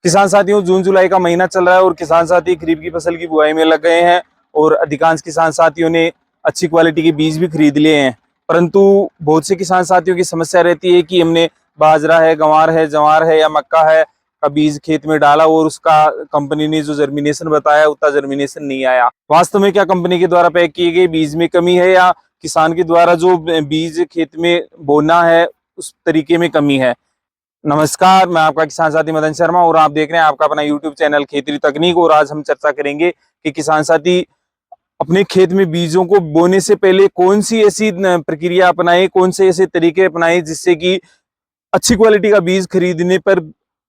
किसान साथियों, जून जुलाई का महीना चल रहा है और किसान साथी खरीफ की फसल की बुआई में लग गए हैं और अधिकांश किसान साथियों ने अच्छी क्वालिटी के बीज भी खरीद लिए हैं। परंतु बहुत से किसान साथियों की समस्या रहती है कि हमने बाजरा है, गंवार है, जवार है या मक्का है का बीज खेत में डाला और उसका कंपनी ने जो जर्मिनेशन बताया उतना जर्मिनेशन नहीं आया। वास्तव में क्या कंपनी के द्वारा पैक किए गए बीज में कमी है या किसान के द्वारा जो बीज खेत में बोना है उस तरीके में कमी है? नमस्कार, मैं आपका किसान साथी मदन शर्मा और आप देख रहे हैं आपका अपना यूट्यूब चैनल खेती तकनीक। और आज हम चर्चा करेंगे कि किसान साथी अपने खेत में बीजों को बोने से पहले कौन सी ऐसी प्रक्रिया अपनाए, कौन से ऐसे तरीके अपनाए जिससे कि अच्छी क्वालिटी का बीज खरीदने पर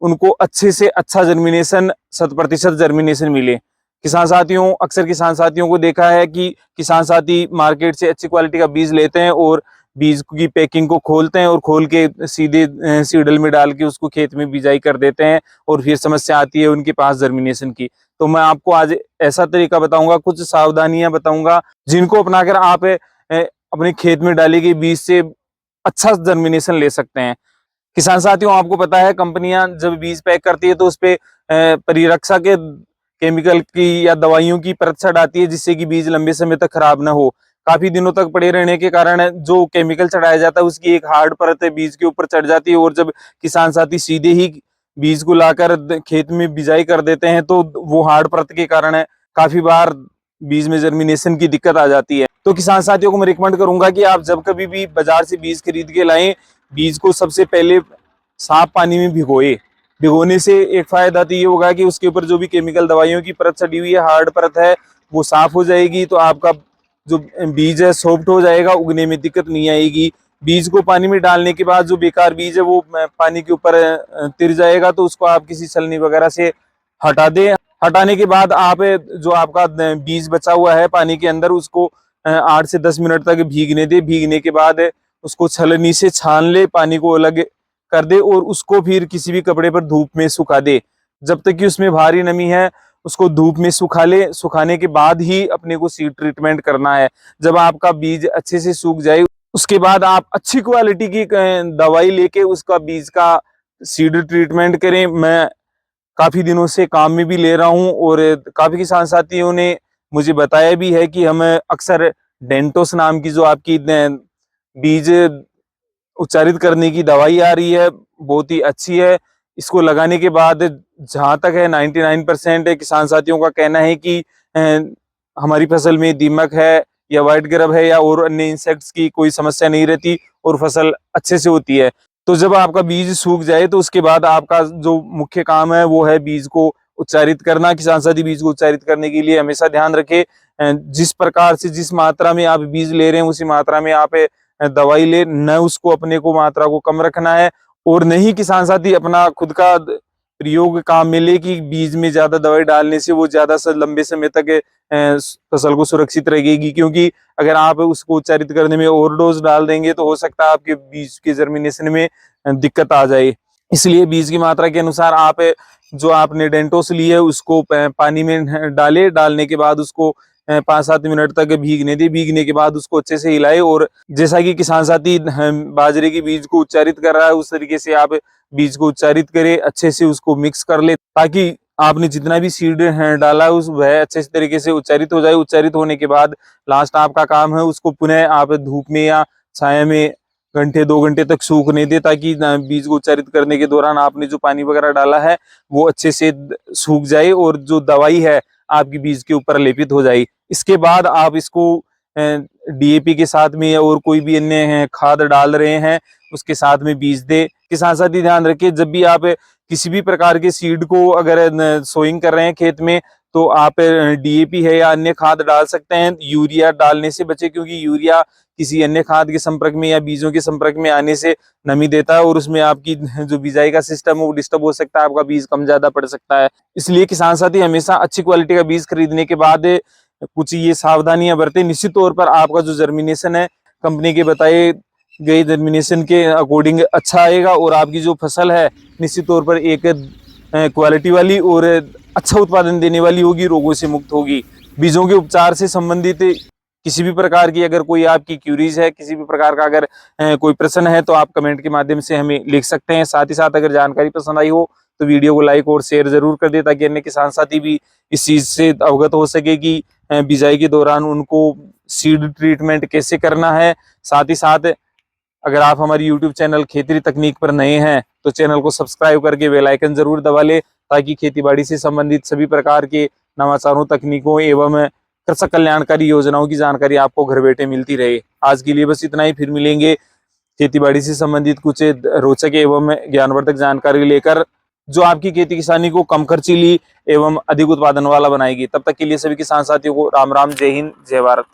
उनको अच्छे से अच्छा जर्मिनेशन, 100% जर्मिनेशन मिले। किसान साथियों, अक्सर किसान साथियों को देखा है कि किसान साथी मार्केट से अच्छी क्वालिटी का बीज लेते हैं और बीज की पैकिंग को खोलते हैं और खोल के सीधे सीडल में डाल के उसको खेत में बिजाई कर देते हैं और फिर समस्या आती है उनके पास जर्मिनेशन की। तो मैं आपको आज ऐसा तरीका बताऊंगा, कुछ सावधानियां बताऊंगा जिनको अपनाकर आप अपने खेत में डाले गए बीज से अच्छा जर्मिनेशन ले सकते हैं। किसान साथियों, आपको पता है कंपनियां जब बीज पैक करती है तो उस पे परिरक्षा के केमिकल की या दवाइयों की परत चढ़ाती है जिससे कि बीज लंबे समय तक खराब ना हो। काफी दिनों तक पड़े रहने के कारण जो केमिकल चढ़ाया जाता है उसकी एक हार्ड परत बीज के ऊपर चढ़ जाती है और जब किसान साथी सीधे ही बीज को लाकर खेत में बिजाई कर देते हैं तो वो हार्ड परत के कारण काफी बार बीज में जर्मिनेशन की दिक्कत आ जाती है। तो किसान साथियों को मैं रिकमेंड करूंगा कि आप जब कभी भी बाजार से बीज खरीद के लाएं, बीज को सबसे पहले साफ पानी में भिगोए। भिगोने से एक फायदा तो ये होगा कि उसके ऊपर जो भी केमिकल दवाइयों की परत चढ़ी हुई है, हार्ड परत है, वो साफ हो जाएगी तो आपका जो बीज है सॉफ्ट हो जाएगा, उगने में दिक्कत नहीं आएगी। बीज को पानी में डालने के बाद जो बेकार बीज है वो पानी के ऊपर तिर जाएगा तो उसको आप किसी छलनी वगैरह से हटा दें। हटाने के बाद आप जो आपका बीज बचा हुआ है पानी के अंदर उसको 8 से 10 मिनट तक भीगने दे। भीगने के बाद उसको छलनी से छान ले, पानी को अलग कर दे और उसको फिर किसी भी कपड़े पर धूप में सुखा दे। जब तक कि उसमें भारी नमी है उसको धूप में सुखा ले। सुखाने के बाद ही अपने को सीड ट्रीटमेंट करना है। जब आपका बीज अच्छे से सूख जाए उसके बाद आप अच्छी क्वालिटी की दवाई लेके उसका बीज का सीड ट्रीटमेंट करें। मैं काफी दिनों से काम में भी ले रहा हूं और काफी किसान साथियों ने मुझे बताया भी है कि हम अक्सर डेंटोस नाम की जो आपकी बीज उच्चारित करने की दवाई आ रही है बहुत ही अच्छी है। इसको लगाने के बाद जहां तक है 99% किसान साथियों का कहना है कि हमारी फसल में दीमक है या व्हाइट ग्रब है या और अन्य इंसेक्ट्स की कोई समस्या नहीं रहती और फसल अच्छे से होती है। तो जब आपका बीज सूख जाए तो उसके बाद आपका जो मुख्य काम है वो है बीज को उच्चारित करना। किसान साथी बीज को उच्चारित करने के लिए हमेशा ध्यान रखे जिस प्रकार से जिस मात्रा में आप बीज ले रहे हैं उसी मात्रा में आप दवाई ले, न उसको अपने को मात्रा को कम रखना है और नहीं किसान साथी अपना खुद का प्रयोग काम में ले कि बीज में ज्यादा दवाई डालने से वो ज्यादा लंबे समय तक फसल को सुरक्षित रहेगी। क्योंकि अगर आप उसको उच्चारित करने में ओवरडोज डाल देंगे तो हो सकता है आपके बीज के जर्मिनेशन में दिक्कत आ जाए। इसलिए बीज की मात्रा के अनुसार आप जो आपने डेंटोस ली है उसको पानी में डाले। डालने के बाद उसको 5-7 मिनट तक भीगने दे। भीगने के बाद उसको अच्छे से हिलाए और जैसा कि किसान साथी बाजरे के बीज को उच्चारित कर रहा है उस तरीके से आप बीज को उच्चारित करें, अच्छे से उसको मिक्स कर ले ताकि आपने जितना भी सीड डाला है उस वह अच्छे से तरीके से उच्चारित हो जाए। उच्चारित होने के बाद लास्ट आपका काम है उसको पुनः आप धूप में या छाया में घंटे 2 घंटे तक सूखने दे ताकि बीज को उच्चारित करने के दौरान आपने जो पानी वगैरह डाला है वो अच्छे से सूख जाए और जो दवाई है आपकी बीज के ऊपर लेपित हो जाए। इसके बाद आप इसको डीएपी के साथ में या और कोई भी अन्य खाद डाल रहे हैं उसके साथ में बीज दे। किसान साथी ध्यान रखिए जब भी आप किसी भी प्रकार के सीड को अगर सोइंग कर रहे हैं खेत में तो आप डीएपी है या अन्य खाद डाल सकते हैं। यूरिया डालने से बचे क्योंकि यूरिया किसी अन्य खाद के संपर्क में या बीजों के संपर्क में आने से नमी देता है और उसमें आपकी जो बिजाई का सिस्टम है वो डिस्टर्ब हो सकता है, आपका बीज कम ज्यादा पड़ सकता है। इसलिए किसान साथी हमेशा अच्छी क्वालिटी का बीज खरीदने के बाद कुछ ये सावधानियां बरतें। निश्चित तौर पर आपका जो जर्मिनेशन है कंपनी के बताए गए जर्मिनेशन के अकॉर्डिंग अच्छा आएगा और आपकी जो फसल है निश्चित तौर पर एक क्वालिटी वाली और अच्छा उत्पादन देने वाली होगी, रोगों से मुक्त होगी। बीजों के उपचार से संबंधित किसी भी प्रकार की अगर कोई आपकी क्यूरीज है, किसी भी प्रकार का अगर कोई प्रश्न है तो आप कमेंट के माध्यम से हमें लिख सकते हैं। साथ ही साथ अगर जानकारी पसंद आई हो तो वीडियो को लाइक और शेयर जरूर कर दे, ताकि अन्य किसान साथी भी इस चीज से अवगत हो सके कि बिजाई के दौरान उनको सीड ट्रीटमेंट कैसे करना है। साथ ही साथ अगर आप हमारी यूट्यूब चैनल खेती तकनीक पर नए हैं तो चैनल को सब्सक्राइब करके बेल आइकन जरूर दबा ले, ताकि खेतीबाड़ी से संबंधित सभी प्रकार के नवाचारों, तकनीकों एवं कृषक कल्याणकारी योजनाओं की जानकारी आपको घर बैठे मिलती रहे। आज के लिए बस इतना ही, फिर मिलेंगे खेतीबाड़ी से संबंधित कुछ रोचक एवं ज्ञानवर्धक जानकारी लेकर, जो आपकी खेती किसानी को कम खर्चीली एवं अधिक उत्पादन वाला बनाएगी। तब तक के लिए सभी किसान साथियों को राम राम, जय हिंद, जय भारत।